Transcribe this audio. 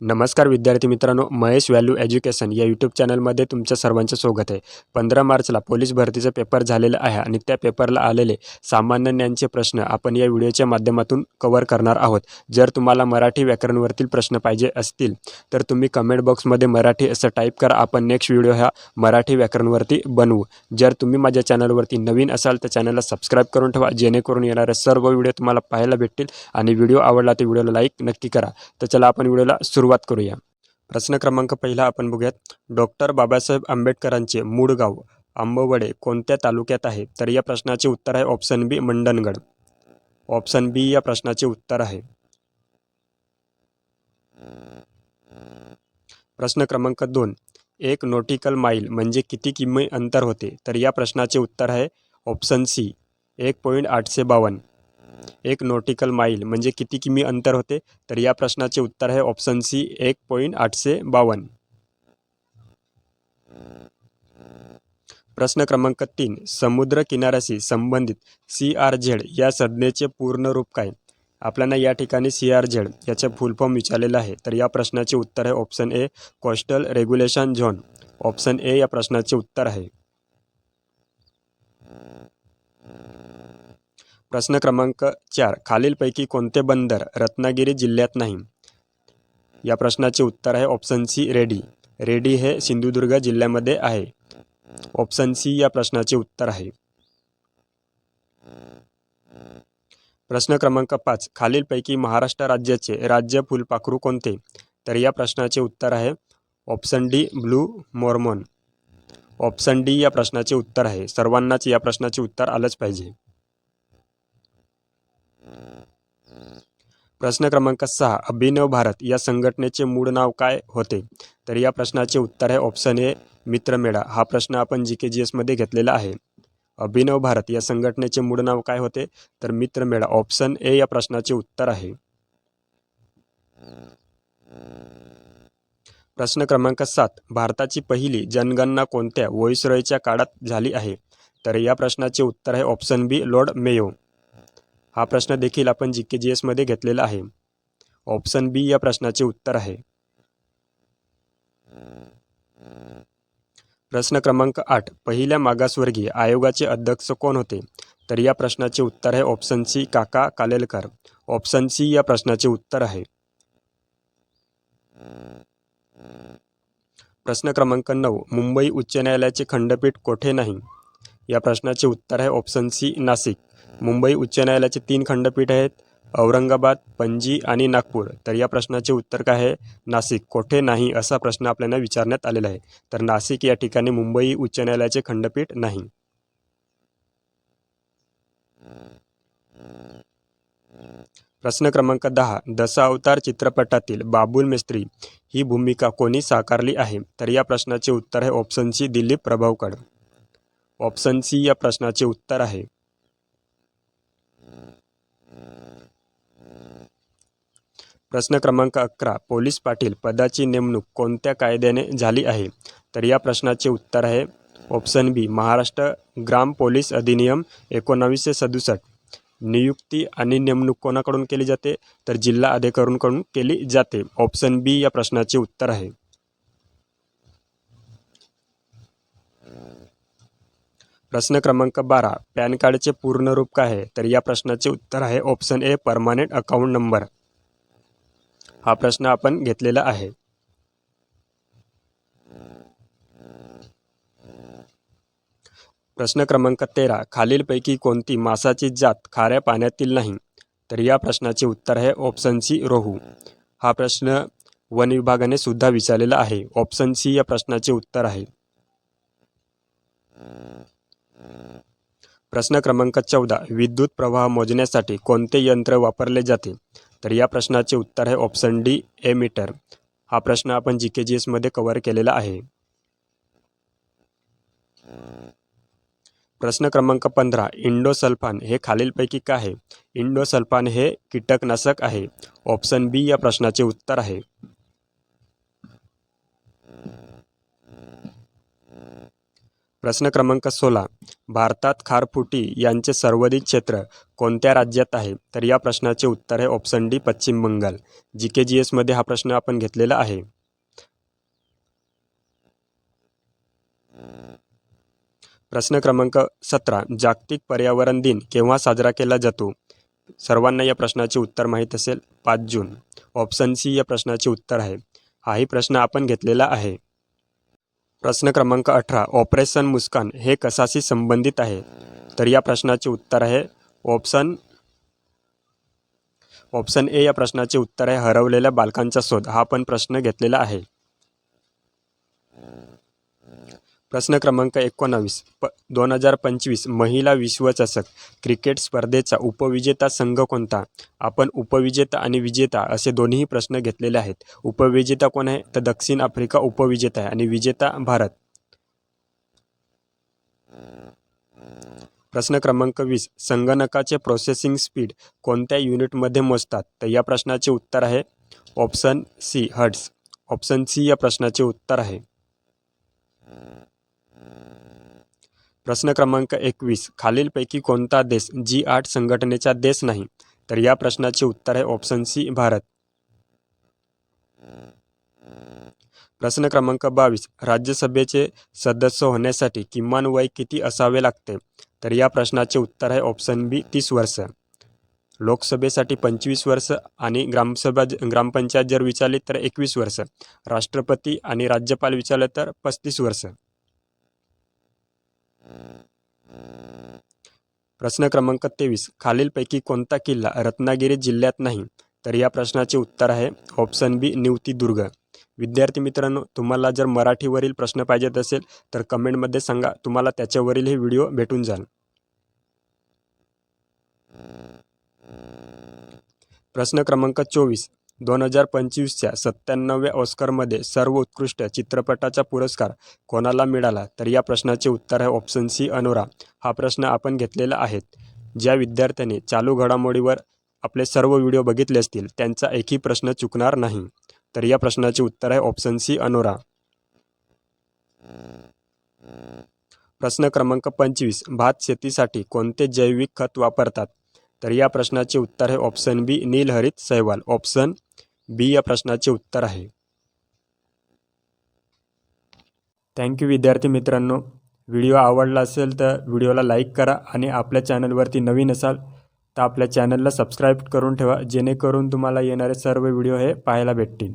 नमस्कार विद्यार्थी मित्रांनो, महेश व्हॅल्यू एज्युकेशन या यूट्यूब चॅनलमध्ये तुमच्या सर्वांचे स्वागत आहे. 15 मार्चला पोलीस भरतीचा पेपर झालेला आहे आणि त्या पेपरला आलेले सामान्य ज्ञानचे प्रश्न आपण या व्हिडिओच्या माध्यमातून कव्हर करणार आहोत. जर तुम्हाला मराठी व्याकरणवरील प्रश्न पाहिजे असतील तर तुम्ही कमेंट बॉक्समध्ये मराठी असं टाईप करा. आपण नेक्स्ट व्हिडिओ ह्या मराठी व्याकरणवरती बनवू. जर तुम्ही माझ्या चॅनलवरती नवीन असाल तर चॅनलला सबस्क्राईब करून ठेवा, जेणेकरून येणारे सर्व व्हिडिओ तुम्हाला पाहायला भेटतील. आणि व्हिडिओ आवडला तर व्हिडिओला लाईक नक्की करा. तर चला आपण व्हिडिओला सुरुवात करूया. प्रश्न क्रमांक पहिला आपण बघूयात. डॉक्टर बाबासाहेब आंबेडकरांचे मूळ गाव आंबवडे कोणत्या तालुक्यात आहे? तर या प्रश्नाचे उत्तर आहे ऑप्शन बी, मंडणगड. ऑप्शन बी या प्रश्नाचे उत्तर आहे. प्रश्न क्रमांक 2. एक नॉटिकल माईल म्हणजे किती किमी अंतर होते? तर या प्रश्नाचे उत्तर आहे ऑप्शन सी, 1.852. एक नॉटिकल माईल म्हणजे किती किमी अंतर होते? तर या प्रश्नाचे उत्तर आहे ऑप्शन सी, 1.852. प्रश्न क्रमांक 3. समुद्र किनाऱ्याशी संबंधित CRZ या संज्ञेचे पूर्ण रूप काय? आपल्याला या ठिकाणी CRZ याचे फुल फॉर्म विचारलेला आहे. तर या प्रश्नाचे उत्तर आहे option A, coastal regulation zone. Option A या प्रश्नाचे उत्तर आहे. प्रश्न क्रमांक 4. खालीलपैकी कोणते बंदर रत्नागिरी जिल्ह्यात नाही? या प्रश्नाचे उत्तर आहे ऑप्शन सी, रेडी. रेडी हे सिंधुदुर्ग जिल्ह्यामध्ये आहे. ऑप्शन सी या प्रश्नाचे उत्तर आहे. प्रश्न क्रमांक 5. खालीलपैकी महाराष्ट्र राज्याचे राज्य फुलपाखरू कोणते? तर या प्रश्नाचे उत्तर आहे option D, blue Mormon. Option D या प्रश्नाचे उत्तर आहे. सर्वांनाच या प्रश्नाचे उत्तर आलंच पाहिजे. प्रश्न क्रमांक 6. अभिनव भारत या संघटनेचे मूळ नाव काय होते? तर या प्रश्नाचे उत्तर आहे ऑप्शन ए, मित्रमेळा. हा प्रश्न आपण GK/GS मध्ये घेतलेला आहे. अभिनव भारत या संघटनेचे मूळ नाव काय होते? तर मित्रमेळा. ऑप्शन ए या प्रश्नाचे उत्तर आहे. प्रश्न क्रमांक 7. भारताची पहिली जनगणना कोणत्या व्हाईसरॉयच्या काळात झाली आहे? तर या प्रश्नाचे उत्तर आहे ऑप्शन बी, लॉर्ड मेयो. हा प्रश्न देखील आपण GK/GS मध्ये घेतलेला आहे. ऑप्शन बी या प्रश्नाचे उत्तर आहे. प्रश्न क्रमांक 8. पहिल्या मागासवर्गीय आयोगाचे अध्यक्ष कोण होते? तर या प्रश्नाचे उत्तर आहे ऑप्शन सी, काका कालेलकर. ऑप्शन सी या प्रश्नाचे उत्तर आहे. प्रश्न क्रमांक 9. मुंबई उच्च न्यायालयाचे खंडपीठ कोठे नाही? या प्रश्नाचे उत्तर आहे ऑप्शन सी, नाशिक. मुंबई उच्च न्यायालयाचे 3 खंडपीठ आहेत, औरंगाबाद, पणजी आणि नागपूर. तर या प्रश्नाचे उत्तर काय आहे? नाशिक. कोठे नाही असा प्रश्न आपल्याला विचारण्यात आलेला आहे. तर नाशिक या ठिकाणी मुंबई उच्च न्यायालयाचे खंडपीठ नाही. प्रश्न क्रमांक 10. दशावतार चित्रपटातील बाबुल मिस्त्री ही भूमिका कोणी साकारली आहे? तर या प्रश्नाचे उत्तर आहे option C, Dilip Prabhavalkar. Option C या प्रश्नाचे उत्तर आहे. प्रश्न क्रमांक 11. पोलीस पाटील पदाची नेमणूक कोणत्या कायद्याने झाली आहे? तर या प्रश्नाचे उत्तर आहे ऑप्शन बी, महाराष्ट्र ग्राम पोलीस अधिनियम 1967. नियुक्ती आणि नेमणूक कोणाकडून केली जाते? तर जिल्हा अधिकाऱ्यांकडून केली जाते. ऑप्शन बी या प्रश्नाचे उत्तर आहे. प्रश्न क्रमांक 12. पॅन कार्डचे पूर्ण रूप काय आहे? तर या प्रश्नाचे उत्तर आहे option A, permanent account number. हा प्रश्न आपण घेतलेला आहे. प्रश्न क्रमांक 13. खालीलपैकी कोणती मासाची जात खाऱ्या पाण्यातील नाही? तर या प्रश्नाचे उत्तर आहे ऑप्शन सी, रोहू. हा प्रश्न वन विभागाने सुद्धा विचारलेला आहे. ऑप्शन सी या प्रश्नाचे उत्तर आहे. प्रश्न क्रमांक 14. विद्युत प्रवाह मोजण्यासाठी कोणते यंत्र वापरले जाते? तर या प्रश्नाचे उत्तर आहे ऑप्शन डी, एमीटर. हा प्रश्न आपण GK/GS मध्ये कव्हर केलेला आहे. प्रश्न क्रमांक 15. इंडोसल्फान हे खालीलपैकी काय आहे? इंडोसल्फान हे कीटकनाशक आहे. ऑप्शन बी या प्रश्नाचे उत्तर आहे. प्रश्न क्रमांक 16. भारतात खारफुटी यांचे सर्वाधिक क्षेत्र कोणत्या राज्यात आहे? तर या प्रश्नाचे उत्तर आहे ऑप्शन डी पश्चिम बंगाल. GK मध्ये हा प्रश्न आपण घेतलेला आहे. प्रश्न क्रमांक 17. जागतिक पर्यावरण दिन केव्हा साजरा केला जातो? सर्वांना या प्रश्नाचे उत्तर माहीत असेल, 5 जून. ऑप्शन सी या प्रश्नाचे उत्तर आहे. हाही प्रश्न आपण घेतलेला आहे. प्रश्न क्रमांक 18. ऑपरेशन मुस्कान हे कशाशी संबंधित आहे? तर या प्रश्नाचे उत्तर आहे ऑप्शन ए या प्रश्नाचे उत्तर आहे हरवलेल्या बालकांचा शोध. हा पण प्रश्न घेतलेला आहे. प्रश्न क्रमांक 19. 2025 महिला विश्वचषक क्रिकेट स्पर्धेचा उपविजेता संघ कोणता? आपण उपविजेता आणि विजेता असे दोन्ही प्रश्न घेतलेले आहेत. उपविजेता कोण आहे? तर दक्षिण आफ्रिका उपविजेता आहे आणि विजेता भारत. प्रश्न क्रमांक 20. संगणकाचे प्रोसेसिंग स्पीड कोणत्या युनिटमध्ये मोजतात? तर या प्रश्नाचे उत्तर आहे option C hertz. Option C या प्रश्नाचे उत्तर आहे. प्रश्न क्रमांक 21. खालीलपैकी कोणता देश G8 संघटनेचा देश नाही? तर या प्रश्नाचे उत्तर आहे ऑप्शन सी भारत. प्रश्न क्रमांक 22. राज्यसभेचे सदस्य होण्यासाठी किमान वय किती असावे लागते? तर या प्रश्नाचे उत्तर आहे ऑप्शन बी 30 वर्ष. लोकसभेसाठी 25 वर्ष आणि ग्रामपंचायत जर विचारली तर 21 वर्ष. राष्ट्रपती आणि राज्यपाल विचारले तर 35 वर्ष. प्रश्न क्रमांक 23. खालीलपैकी कोणता किल्ला रत्नागिरी जिल्ह्यात नाही? तर या प्रश्नाचे उत्तर आहे ऑप्शन बी निवतीदुर्ग. विद्यार्थी मित्रांनो, तुम्हाला जर मराठीवरील प्रश्न पाहिजेत असेल तर कमेंटमध्ये सांगा, तुम्हाला त्याच्यावरील हे व्हिडिओ भेटून जाईल. प्रश्न क्रमांक 24. 2025च्या 97व्या ऑस्करमध्ये सर्वोत्कृष्ट चित्रपटाचा पुरस्कार कोणाला मिळाला? तर या प्रश्नाचे उत्तर आहे ऑप्शन सी अनोरा. हा प्रश्न आपण घेतलेला आहे. ज्या विद्यार्थ्यांनी चालू घडामोडीवर आपले सर्व व्हिडिओ बघितले असतील त्यांचा एकही प्रश्न चुकणार नाही. तर या प्रश्नाचे उत्तर आहे ऑप्शन सी अनोरा. प्रश्न क्रमांक 25. भात शेतीसाठी कोणते जैविक खत वापरतात? तर या प्रश्नाचे उत्तर आहे ऑप्शन बी नीलहरित शैवाल. ऑप्शन बी या प्रश्नाचे उत्तर आहे. थँक्यू विद्यार्थी मित्रांनो. व्हिडिओ आवडला असेल तर व्हिडिओला लाईक करा आणि आपल्या चॅनलवरती नवीन असाल तर आपल्या चॅनलला सबस्क्राईब करून ठेवा, जेणेकरून तुम्हाला येणारे सर्व व्हिडिओ हे पाहायला भेटतील.